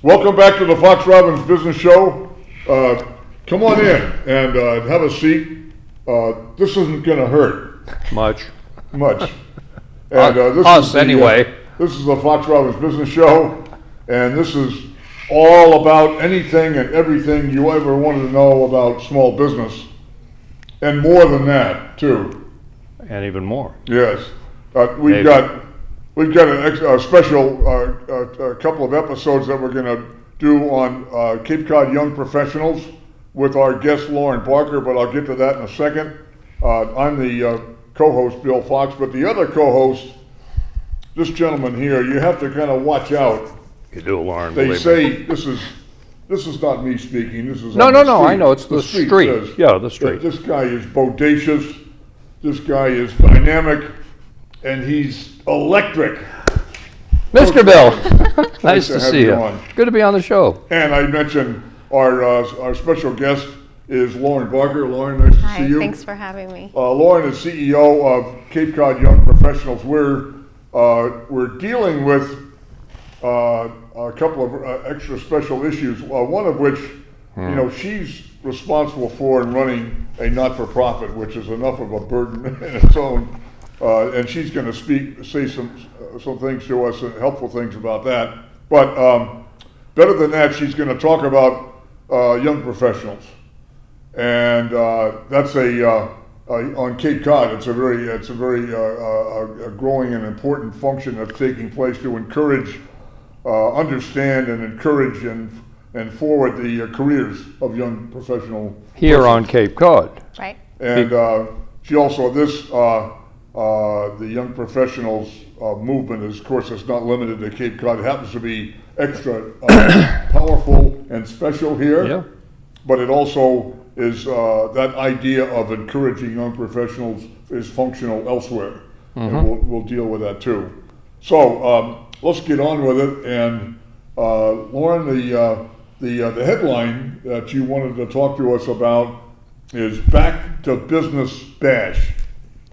Welcome back to the Fox Robbins Business Show. Come on in and have a seat. This isn't going to hurt. Much. And Anyway. This is the Fox Robbins Business Show, and this is all about anything and everything you ever wanted to know about small business, and more than that too. And even more. Yes, we've got a special couple of episodes that we're going to do on Cape Cod Young Professionals with our guest Lauren Barker, but I'll get to that in a second. I'm the co-host, Bill Fox, but the other co-host, this gentleman here, you have to kind of watch out. You do, Lauren. They say this is not me speaking. This is no. I know it's the street. Says, yeah, the street. This guy is bodacious. This guy is dynamic, and he's electric. Mr. Bill, nice to see you. On. Good to be on the show. And I mentioned our special guest is Lauren Barker. Lauren, nice to see you. Thanks for having me. Lauren is CEO of Cape Cod Young Professionals. We're dealing with a couple of extra special issues. One of which, she's responsible for and running a not-for-profit, which is enough of a burden in its own. And she's going to say some things to us, helpful things about that. But better than that, she's going to talk about young professionals, and that's on Cape Cod. It's a very growing and important function that's taking place to encourage, understand, and encourage and forward the careers of young professional here persons. On Cape Cod. Right. And she also the young professionals movement is, of course, it's not limited to Cape Cod. It happens to be extra powerful and special here. Yeah. But it also is that idea of encouraging young professionals is functional elsewhere, and we'll deal with that too. So let's get on with it. And Lauren, the headline that you wanted to talk to us about is Back to Business Bash.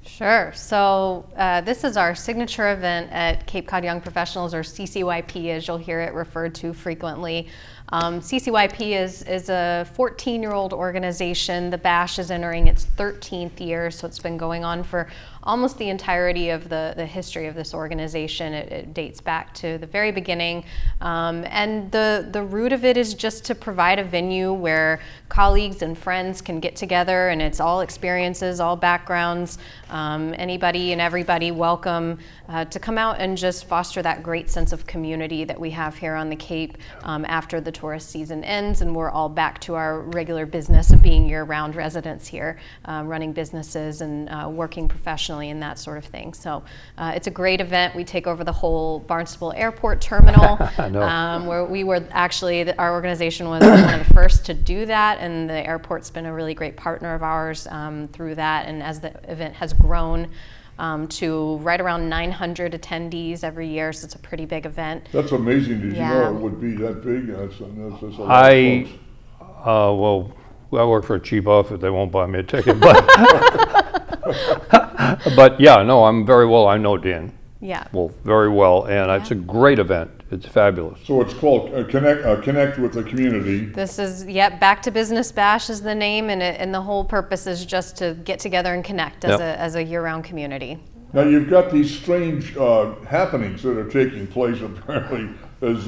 Sure. So this is our signature event at Cape Cod Young Professionals, or CCYP, as you'll hear it referred to frequently. CCYP is a 14-year-old organization. The Bash is entering its 13th year, so it's been going on for almost the entirety of the history of this organization. It dates back to the very beginning. And the root of it is just to provide a venue where colleagues and friends can get together, and it's all experiences, all backgrounds, anybody and everybody welcome to come out and just foster that great sense of community that we have here on the Cape after the tourist season ends and we're all back to our regular business of being year-round residents here, running businesses and working professionally and that sort of thing. So it's a great event. We take over the whole Barnstable Airport terminal, where we were actually, our organization was one of the first to do that, and the airport's been a really great partner of ours through that, and as the event has grown to right around 900 attendees every year, so it's a pretty big event. That's amazing. Did you know it would be that big? That's a lot of folks. Well, I work for a cheap outfit. They won't buy me a ticket, but but yeah, no, I'm very well. I know Dan. Yeah. Well, very well, and it's a great event. It's fabulous. So it's called Connect with the Community. This is, Back to Business Bash is the name, and the whole purpose is just to get together and connect as a year-round community. Now you've got these strange happenings that are taking place. Apparently, there's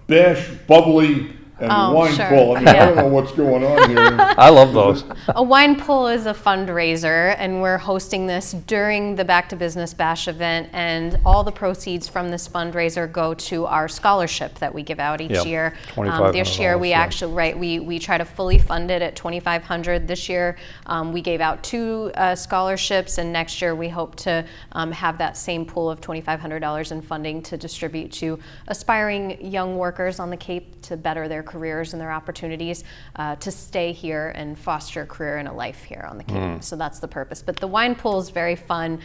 Bash, Bubbly, and Wine Pull. I mean, I don't know what's going on here. I love those. A Wine Pull is a fundraiser, and we're hosting this during the Back to Business Bash event, and all the proceeds from this fundraiser go to our scholarship that we give out each year. This year we actually, we try to fully fund it at $2,500. This year we gave out 2 scholarships, and next year we hope to have that same pool of $2,500 in funding to distribute to aspiring young workers on the Cape to better their their careers and their opportunities to stay here and foster a career and a life here on the Cape. So that's the purpose. But the wine pool is very fun.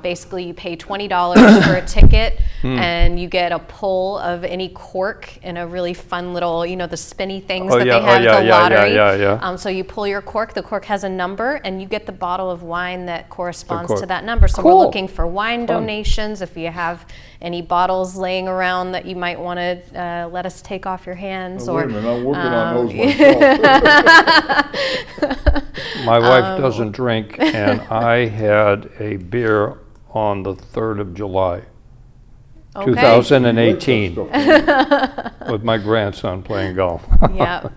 Basically, you pay $20 for a ticket, and you get a pull of any cork in a really fun little, you know, the spinny things that they have at the lottery. So you pull your cork. The cork has a number, and you get the bottle of wine that corresponds to that number. So we're looking for wine donations. If you have any bottles laying around that you might want to let us take off your hands. Wait a minute, I'm working on those myself. My wife doesn't drink, and I had a beer on the 3rd of July, 2018, with my grandson playing golf. Yeah.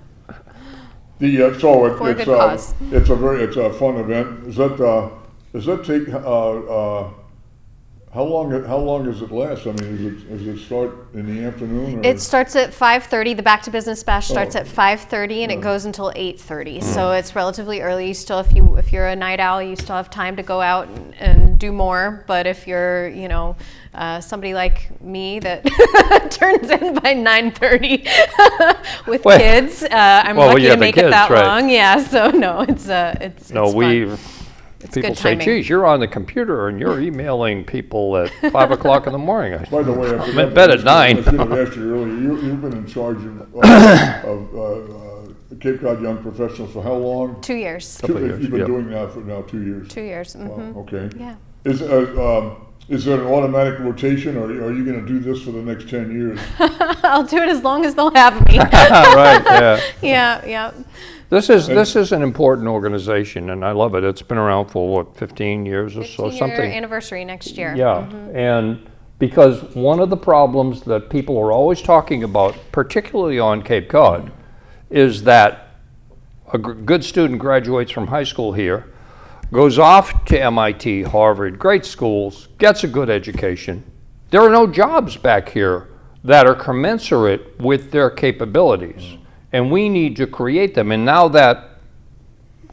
So For a good cause. it's a fun event. Does that take how long does it last? I mean, does it start in the afternoon? Or? It starts at 5:30. The Back to Business Bash starts at 5:30, and it goes until 8:30. So it's relatively early. You still, if you're a night owl, you still have time to go out and do more. But if you're, you know, somebody like me that turns in by 9:30 with kids, I'm lucky to make it that long. Yeah. So no, it's fun. People say, geez, you're on the computer and you're emailing people at 5 o'clock in the morning. By the way, I'm in bed at 9. I should have asked you earlier, you've been in charge of Cape Cod Young Professionals for how long? 2 years. You've been doing that for now 2 years? 2 years. Wow, okay. Yeah. Is there an automatic rotation, or are you going to do this for the next 10 years? I'll do it as long as they'll have me. Right, yeah. Yeah. This is an important organization, and I love it. It's been around for, what, 15 years or so? 15-year anniversary next year. Yeah, and because one of the problems that people are always talking about, particularly on Cape Cod, is that a good student graduates from high school here, goes off to MIT, Harvard, great schools, gets a good education. There are no jobs back here that are commensurate with their capabilities. And we need to create them. And now that,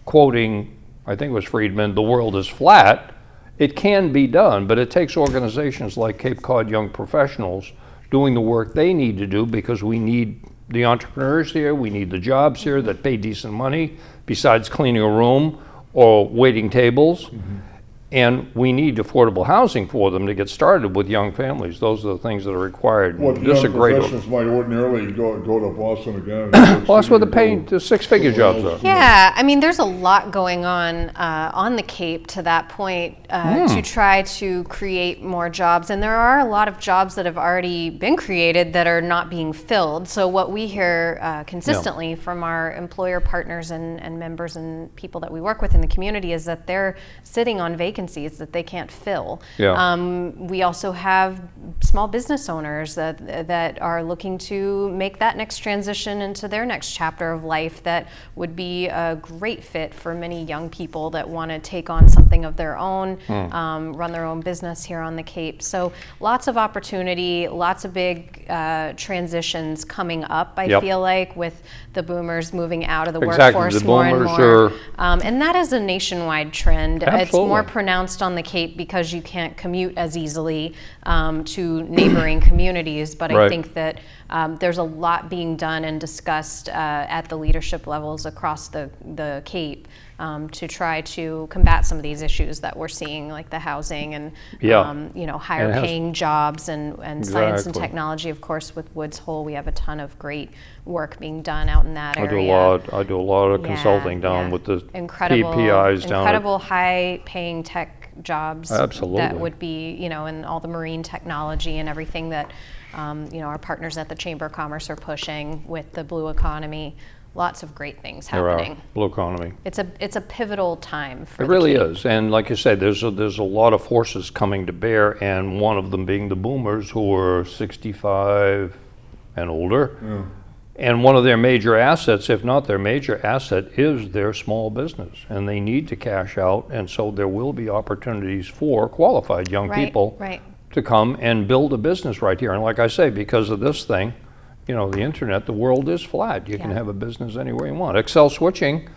quoting, I think it was Friedman, the world is flat, it can be done, but it takes organizations like Cape Cod Young Professionals doing the work they need to do, because we need the entrepreneurs here, we need the jobs here that pay decent money, besides cleaning a room or waiting tables. And we need affordable housing for them to get started with young families. Those are the things that are required. What this is a young great professionals might ordinarily go to Boston again. Well, that's where the six-figure jobs are. Yeah, I mean, there's a lot going on the Cape to that point to try to create more jobs. And there are a lot of jobs that have already been created that are not being filled. So what we hear consistently from our employer partners and members and people that we work with in the community is that they're sitting on vacancies that they can't fill. We also have small business owners that are looking to make that next transition into their next chapter of life that would be a great fit for many young people that want to take on something of their own, run their own business here on the Cape. So lots of opportunity, lots of big transitions coming up, I feel like, with the boomers moving out of the workforce more and more. And that is a nationwide trend. Absolutely. It's more pronounced on the Cape because you can't commute as easily to neighboring communities, but I think that there's a lot being done and discussed at the leadership levels across the Cape to try to combat some of these issues that we're seeing, like the housing and higher paying jobs and science and technology. Of course, with Woods Hole, we have a ton of great work being done out in that area. I do a lot of consulting down with the PPIs down. Incredible high-paying tech jobs. Absolutely. That would be, in all the marine technology and everything that our partners at the Chamber of Commerce are pushing with the blue economy. Lots of great things happening. Blue economy. It's a pivotal time for it really is, and like you said, there's a lot of forces coming to bear, and one of them being the boomers who are 65 and older. And one of their major assets, if not their major asset, is their small business, and they need to cash out, and so there will be opportunities for qualified young people to come and build a business right here. And like I say, because of this thing, the internet, the world is flat. You can have a business anywhere you want. Excel Switching,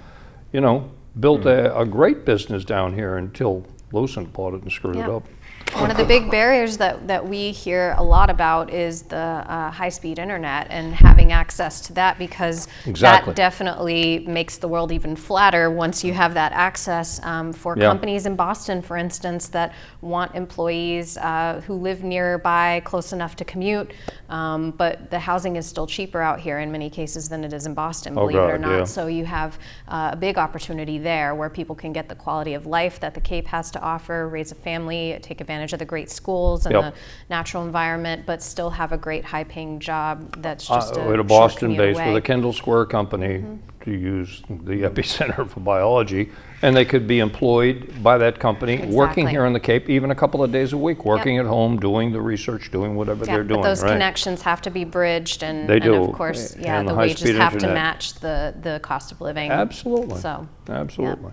built a great business down here until Lucent bought it and screwed it up. One of the big barriers that we hear a lot about is the high-speed internet and having access to that, because Exactly. that definitely makes the world even flatter once you have that access. For companies in Boston, for instance, that want employees who live nearby, close enough to commute, but the housing is still cheaper out here in many cases than it is in Boston, believe it or not. Yeah. So you have a big opportunity there where people can get the quality of life that the Cape has to offer, raise a family, take advantage of the great schools and the natural environment, but still have a great high-paying job that's just With a Boston base with a Kendall Square company, to use the epicenter for biology, and they could be employed by that company, working here in the Cape, even a couple of days a week, working at home, doing the research, doing whatever they're doing. But those connections have to be bridged, and, They do. and of course, And the the wages high-speed have to internet. match the cost of living. Absolutely. So, Absolutely.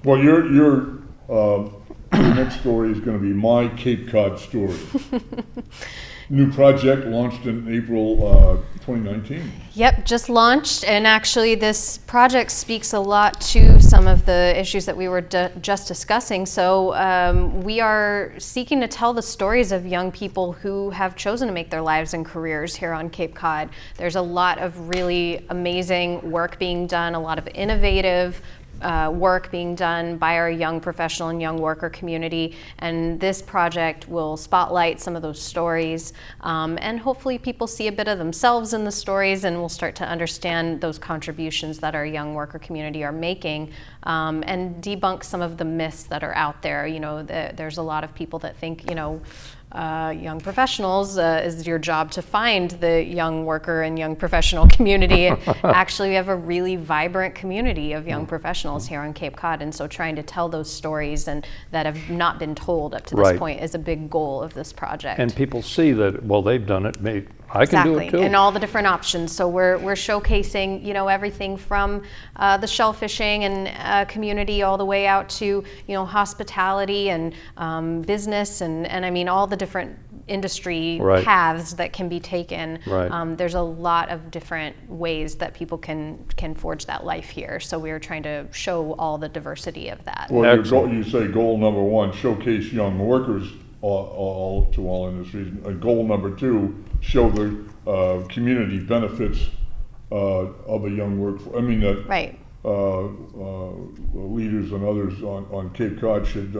Well, your next story is going to be my Cape Cod Story. New project launched in April 2019. Yep, just launched, and actually this project speaks a lot to some of the issues that we were just discussing. So we are seeking to tell the stories of young people who have chosen to make their lives and careers here on Cape Cod. There's a lot of really amazing work being done, a lot of innovative work being done by our young professional and young worker community, and this project will spotlight some of those stories, and hopefully people see a bit of themselves in the stories and will start to understand those contributions that our young worker community are making, and debunk some of the myths that are out there. You know, there's a lot of people that think, you know, young professionals is your job to find the young worker and young professional community. Actually, we have a really vibrant community of young professionals here on Cape Cod, and so trying to tell those stories and that have not been told up to this point is a big goal of this project. And people see that, well, they've done it, I can do it too. And all the different options. So we're showcasing, you know, everything from the shellfishing and community all the way out to, you know, hospitality and business and I mean all the different industry paths that can be taken. There's a lot of different ways that people can forge that life here. So we're trying to show all the diversity of that. Well, you say goal number one, showcase young workers to all industries. Goal number two, show the community benefits of a young workforce. I mean, leaders and others on Cape Cod should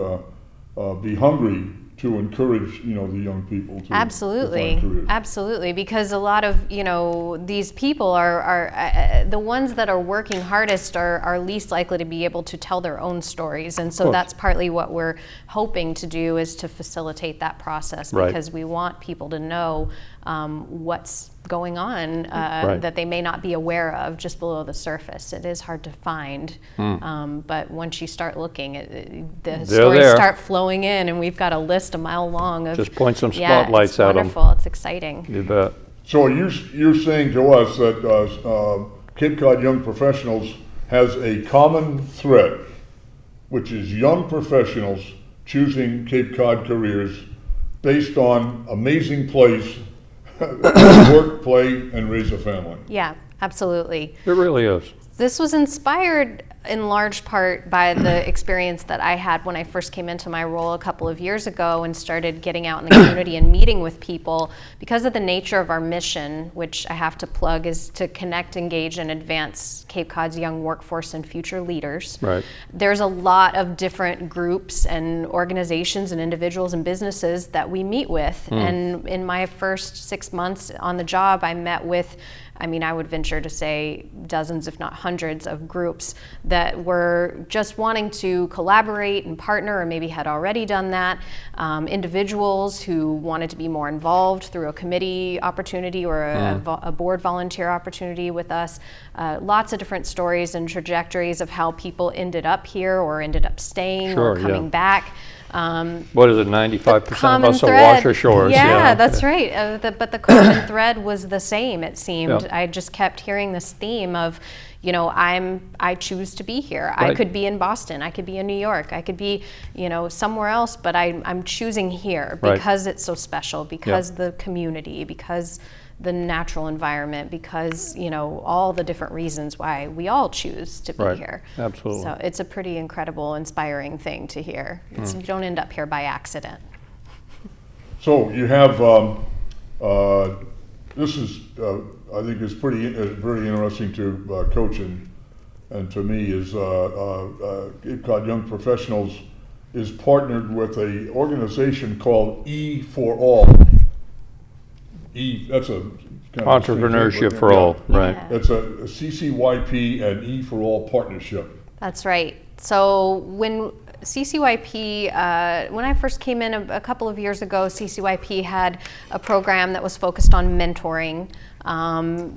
be hungry to encourage, you know, the young people to find careers. Absolutely, because a lot of, you know, these people are the ones that are working hardest are least likely to be able to tell their own stories, and so that's partly what we're hoping to do, is to facilitate that process, because we want people to know what's going on that they may not be aware of just below the surface. It is hard to find, but once you start looking, the stories start flowing in, and we've got a list a mile long of just point some spotlights at them. It's wonderful. It's exciting. You bet. So you're saying to us that Cape Cod Young Professionals has a common thread, which is young professionals choosing Cape Cod Careers based on amazing place, work, play, and raise a family. Yeah, absolutely. It really is. This was inspired in large part by the experience that I had when I first came into my role a couple of years ago and started getting out in the community and meeting with people. Because of the nature of our mission, which I have to plug, is to connect, engage, and advance Cape Cod's young workforce and future leaders. There's a lot of different groups and organizations and individuals and businesses that we meet with. And in my first 6 months on the job, I met with, I mean, I would venture to say dozens, if not hundreds, of groups that were just wanting to collaborate and partner, or maybe had already done that. Individuals who wanted to be more involved through a committee opportunity or a board volunteer opportunity with us. Lots of different stories and trajectories of how people ended up here or ended up staying or coming back. What is it, 95% of us are washer shores? Yeah, that's right. But the common thread was the same, it seemed. I just kept hearing this theme of, you know, I choose to be here. I could be in Boston, I could be in New York, I could be, you know, somewhere else, but I'm choosing here because it's so special, because the community, because the natural environment, because, you know, all the different reasons why we all choose to be here. Absolutely. So it's a pretty incredible, inspiring thing to hear. You don't end up here by accident. So you have, this is, I think is pretty, very interesting to Coach and to me is Cape Cod Young Professionals is partnered with a organization called E for All. E, that's a kind of Entrepreneurship for all, right? Yeah. It's a CCYP and E for All partnership. That's right. So when CCYP, when I first came in a couple of years ago, CCYP had a program that was focused on mentoring,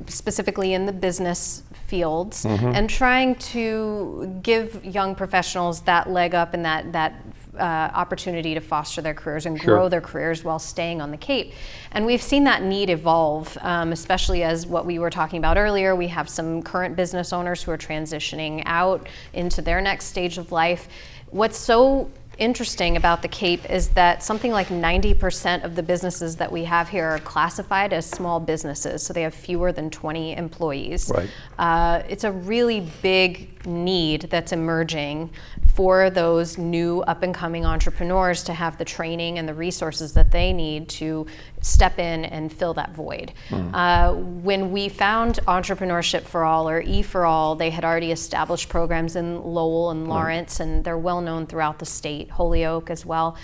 specifically in the business fields, and trying to give young professionals that leg up and that opportunity to foster their careers and grow their careers while staying on the Cape. And we've seen that need evolve, especially as what we were talking about earlier. We have some current business owners who are transitioning out into their next stage of life. What's so interesting about the Cape is that something like 90% of the businesses that we have here are classified as small businesses, so they have fewer than 20 employees. Right. It's a really big need that's emerging for those new up-and-coming entrepreneurs to have the training and the resources that they need to step in and fill that void. When we found Entrepreneurship for All, or E for All, they had already established programs in Lowell and Lawrence, and they're well known throughout the state, Holyoke as well.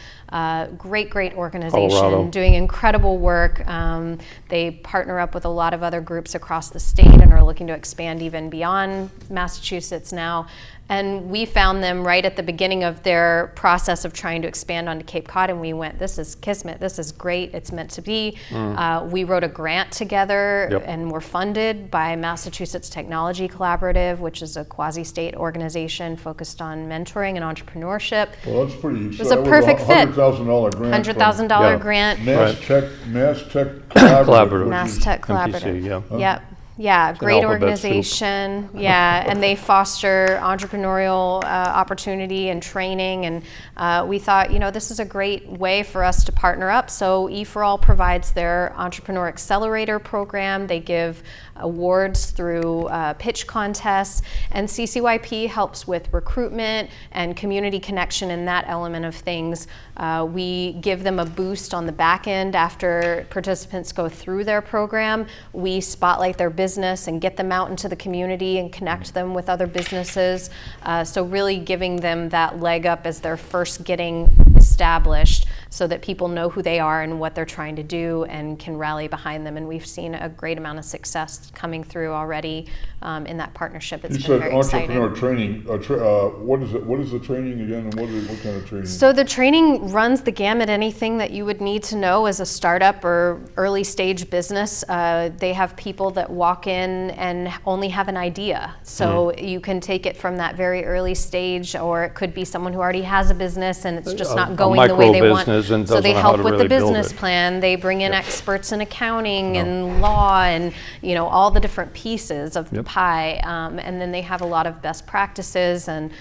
Great organization, Colorado. doing incredible work. They partner up with a lot of other groups across the state and are looking to expand even beyond Massachusetts now. And we found them right at the beginning of their process of trying to expand onto Cape Cod, and we went, this is kismet, this is great, it's meant to be. We wrote a grant together and were funded by Massachusetts Technology Collaborative, which is a quasi-state organization focused on mentoring and entrepreneurship. Well, that's pretty. It was a perfect fit. $100,000 grant. $100,000 grant. Mass Tech Collaborative. Mass Tech Collaborative. MTC, Yep. Yeah, great alphabet soup. organization. Yeah, and they foster entrepreneurial opportunity and training. And we thought, this is a great way for us to partner up. So E for All provides their Entrepreneur Accelerator program. They give awards through pitch contests, and CCYP helps with recruitment and community connection in that element of things. We give them a boost on the back end after participants go through their program. We spotlight their business and get them out into the community and connect them with other businesses. So really giving them that leg up as they're first getting established, so that people know who they are and what they're trying to do and can rally behind them. And we've seen a great amount of success coming through already in that partnership. It's been very exciting. Entrepreneur training. What is it? What is the training again, and what kind of training? So the training runs the gamut. Anything that you would need to know as a startup or early stage business. They have people that walk in and only have an idea. So you can take it from that very early stage, or it could be someone who already has a business and it's just not going the way they want. So they help with the business plan. They bring in experts in accounting and law and all the different pieces of the pie. And then they have a lot of best practices and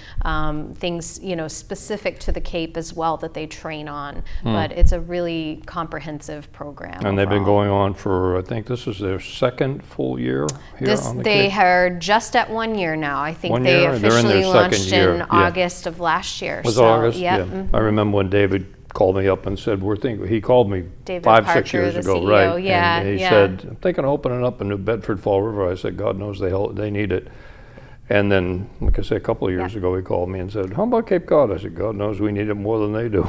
things specific to the Cape as well that they train on. But it's a really comprehensive program. And they've been going on for, I think this is their second full year here on the They Cape. are just at 1 year now. I think 1 they year, and they're in their officially second launched year. in August of last year. Was so, August? Yep. Yeah. I remember when David called me up and said, he called me David 5-6 Parker, years the ago, CEO, right? yeah, and he yeah. said, I'm thinking of opening up a New Bedford Fall River. I said, God knows they need it. And then, like I said, a couple of years ago, he called me and said, how about Cape Cod? I said, God knows we need it more than they do.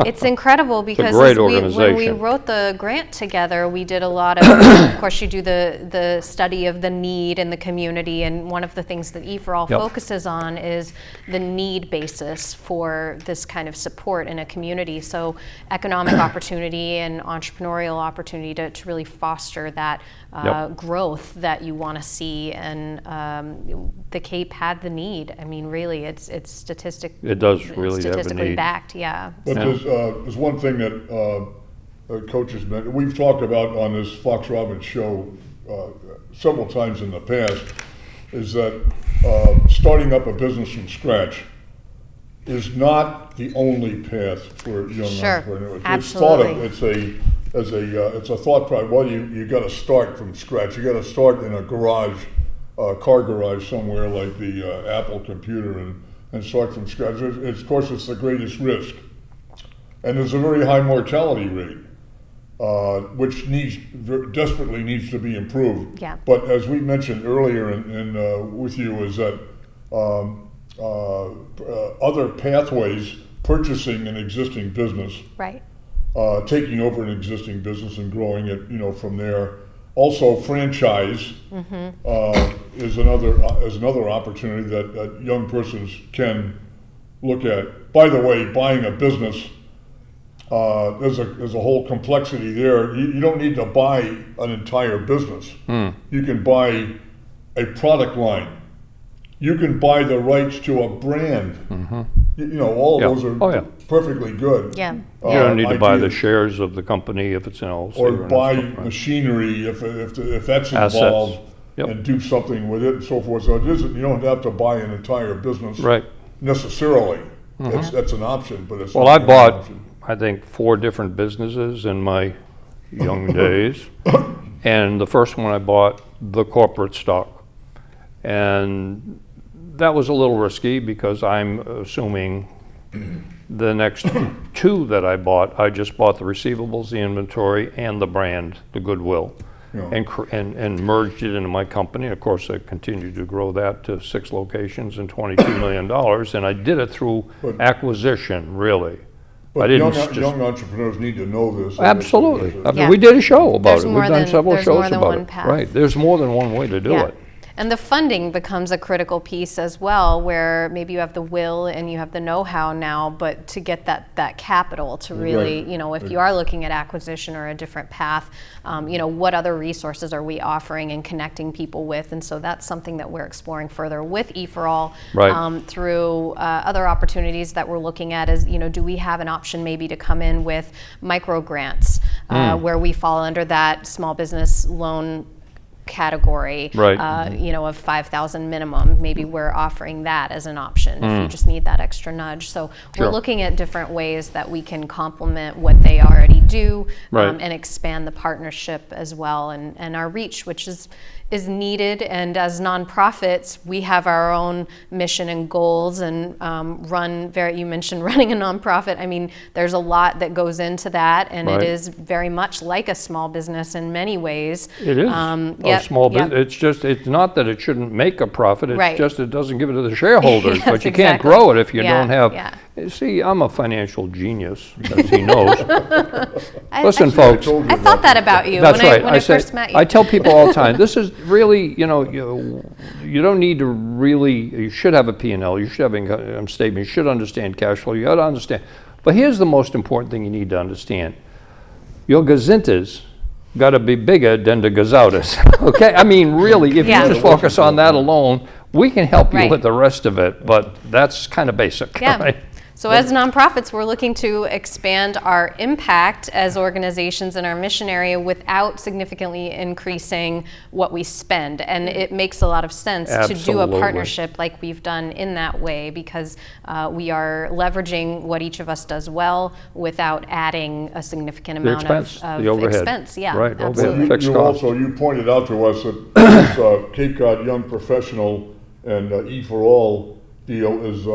It's incredible because great when we organization. wrote the grant together, we did a lot of course, you do the study of the need in the community, and one of the things that E for All focuses on is the need basis for this kind of support in a community. So economic opportunity and entrepreneurial opportunity to really foster that growth that you want to see, and the Cape had the need. I mean, really, it's statistically It does really have a need. backed, yeah. But there's one thing that coaches mentioned. We've talked about on this Fox Robbins show several times in the past, is that starting up a business from scratch is not the only path for young entrepreneurs. Absolutely. It's a thought process. Well, you got to start from scratch. You got to start in a garage, car garage somewhere like the Apple computer, and start from scratch. Of course, it's the greatest risk, and there's a very high mortality rate. which desperately needs to be improved. Yeah. But as we mentioned earlier with you, is that other pathways, purchasing an existing business, Right. Taking over an existing business and growing it, from there. Also, franchise is another opportunity that young persons can look at. By the way, buying a business, there's a whole complexity there. You don't need to buy an entire business. You can buy a product line. You can buy the rights to a brand. All of those are perfectly good. Yeah. You don't need to buy the ideas. shares of the company if it's an LLC. Or not, buy right. machinery if that's Assets. involved, Yep. and do something with it and so forth. So you don't have to buy an entire business Right. necessarily. That's an option, but it's Well, not I the only bought, option. I think, 4 different businesses in my young days. And the first one I bought, the corporate stock. And that was a little risky because I'm assuming the next 2 that I bought, I just bought the receivables, the inventory, and the brand, the goodwill, and merged it into my company. Of course, I continued to grow that to 6 locations and $22 million, and I did it through acquisition, really. But I didn't young entrepreneurs need to know this. Absolutely. I mean, Yeah. we did a show about There's it. more We've done than- several there's shows more than about one it. path. Right. There's more than one way to do it. And the funding becomes a critical piece as well, where maybe you have the will and you have the know-how now, but to get that capital to really, Right. if you are looking at acquisition or a different path, what other resources are we offering and connecting people with? And so that's something that we're exploring further with E4All Right. through other opportunities that we're looking at is, do we have an option maybe to come in with micro grants where we fall under that small business loan category, Right. Of 5,000 minimum. Maybe we're offering that as an option if you just need that extra nudge. So Sure. we're looking at different ways that we can complement what they already do Right. and expand the partnership as well and our reach, which is needed. And as nonprofits, we have our own mission and goals and you mentioned running a nonprofit. I mean, there's a lot that goes into that, and Right. it is very much like a small business in many ways. It is a small business. It's not that it shouldn't make a profit. It's Right. just it doesn't give it to the shareholders. Yes, but you can't exactly. grow it if you Yeah, don't have. yeah. See, I'm a financial genius, as he knows. I Listen, actually- folks. I thought that about you That's when right. I say, first met you. I tell people all the time, this is really, you don't need to really, you should have a P&L, you should have an income statement, you should understand cash flow, you got to understand. But here's the most important thing you need to understand. Your gazintas got to be bigger than the gazoutas, okay? I mean, really, if Yeah. you just focus on that alone, we can help you Right. with the rest of it, but that's kind of basic, Yeah. right? So as nonprofits, we're looking to expand our impact as organizations in our mission area without significantly increasing what we spend. And it makes a lot of sense to do a Absolutely. partnership like we've done in that way, because we are leveraging what each of us does well without adding a significant amount expense, of the overhead. expense. Yeah, Right, overhead. absolutely. Fixed cost. You pointed out to us that this Cape Cod Young Professional and E4All deal is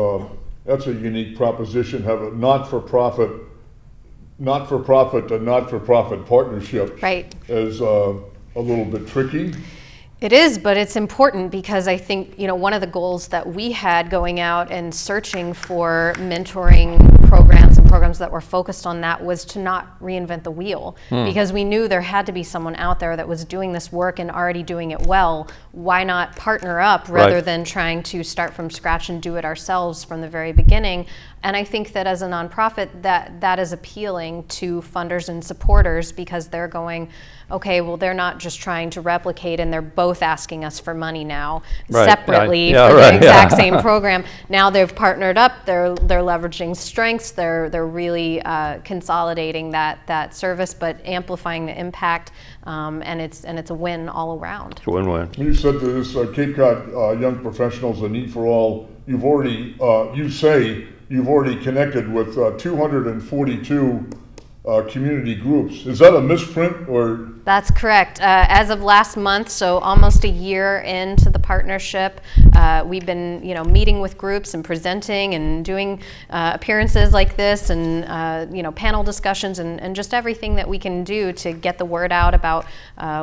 that's a unique proposition. Have a not-for-profit to not-for-profit partnership Right. is a little bit tricky. It is, but it's important because I think, one of the goals that we had going out and searching for mentoring programs and programs that were focused on that was to not reinvent the wheel, because we knew there had to be someone out there that was doing this work and already doing it well. Why not partner up rather Right. than trying to start from scratch and do it ourselves from the very beginning? And I think that as a nonprofit, that is appealing to funders and supporters, because they're going, okay, well, they're not just trying to replicate, and they're both asking us for money now Right. separately Yeah, for right. the exact same program. Now they've partnered up. They're leveraging strengths. They're really consolidating that service, but amplifying the impact, and it's a win all around. It's a win-win. You said that this Cape Cod Young Professionals and E4All, you've already connected with 242 community groups. Is that a misprint, or That's correct. As of last month, so almost a year into the partnership, we've been, meeting with groups and presenting and doing appearances like this, and panel discussions, and just everything that we can do to get the word out about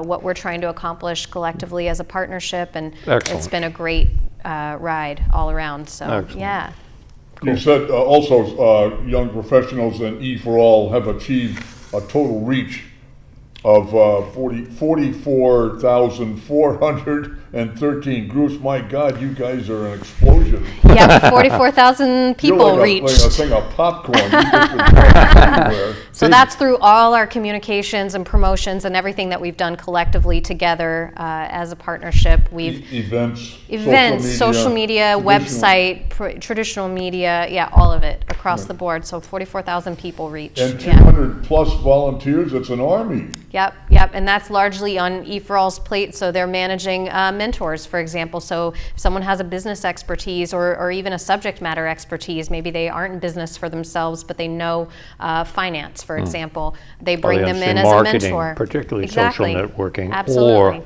what we're trying to accomplish collectively as a partnership. And Excellent. It's been a great ride all around. So Excellent. yeah. You said also Young Professionals and E for All have achieved a total reach of 44,413 groups. My God, you guys are an explosion. Yeah, 44,000 people You're like reached. a thing of popcorn. You just been everywhere. So that's through all our communications and promotions and everything that we've done collectively together as a partnership. We've Events, social media, website, traditional media, all of it across the board. So 44,000 people reached. and 200 plus volunteers. It's an army. Yep, and that's largely on E4All's plate. So they're managing mentors, for example. So if someone has a business expertise or even a subject matter expertise, maybe they aren't in business for themselves, but they know finance, for example, they bring them in as marketing, a mentor. particularly Exactly. social networking, Absolutely. or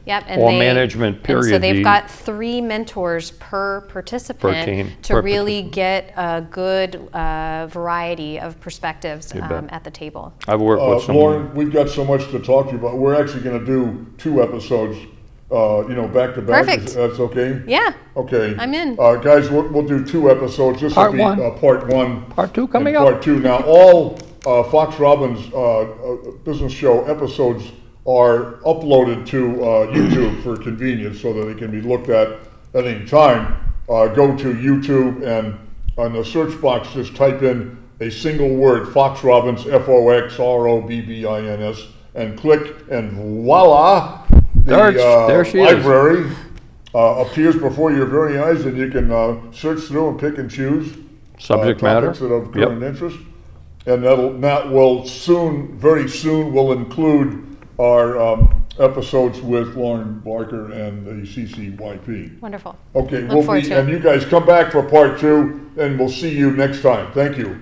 management. Period. And so they've got 3 mentors per participant team, to per really get a good variety of perspectives at the table. I've worked with some. Lauren, we've got so much to talk to you about. We're actually going to do 2 episodes, back to back. Perfect. That's okay? Yeah. Okay. I'm in. Guys, we'll do 2 episodes. This Part will be one. part 1. Part 2 and coming up. Part 2. Now, all Fox Robbins Business Show episodes are uploaded to YouTube for convenience so that they can be looked at any time. Go to YouTube and on the search box, just type in a single word, Fox Robbins, FOXROBBINS, and click, and voila, There she is. library appears before your very eyes, and you can search through and pick and choose Subject matter. topics that are of current interest. And that will soon, very soon, will include our episodes with Lauren Barker and the CCYP. Wonderful. Okay, Look forward to it. and you guys come back for part 2, and we'll see you next time. Thank you.